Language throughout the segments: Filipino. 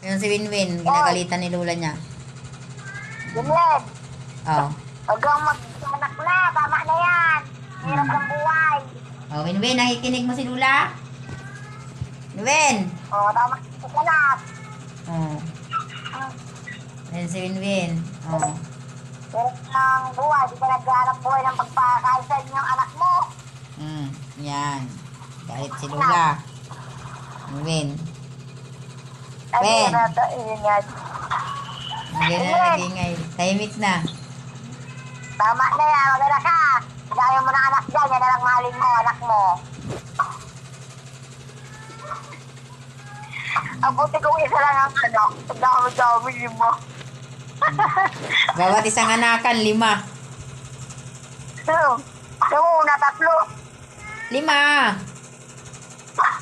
Yung si Winwin, ginagalitan ni Lola niya. Winwin, Oh. huwag kang mag-anak na. Tama na yan. Hirap ng buhay. Oh, Winwin, nakikinig mo si Lola? Winwin! Tama ka na. Oh. Ayan si Winwin. Oh. Hirap ng buhay. Di ka naghahanap buhay ng pagpakain sa inyong anak mo. Yan. Galit si Lola. Winwin. Ay, Ben. yun yan. Hindi na nagingay. Tahimik na. Tama na yan. Maganda ka. Dahil mo ng anak dyan. Yan na lang mahalin mo, anak mo. Ang buti kong isa lang ang anak. Dami mo. Bawat isang anakan, 5. Yung una, 3. 5!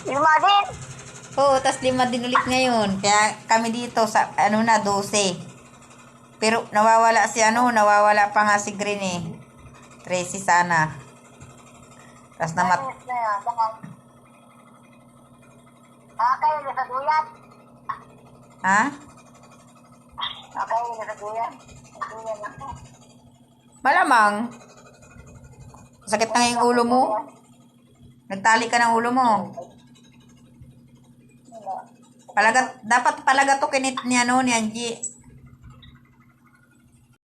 5 din. Oo, tas 5 din ulit ngayon. Kaya kami dito sa, 12. Pero nawawala pa nga si Green eh. 13 sana. Tas namat. Okay, sa duyan. Ha? Okay, sa duyan. Duyan ako. Malamang. Sakit na yung ulo mo. Nagtali ka ng ulo mo. Dapat palaga to kinit ni Angie.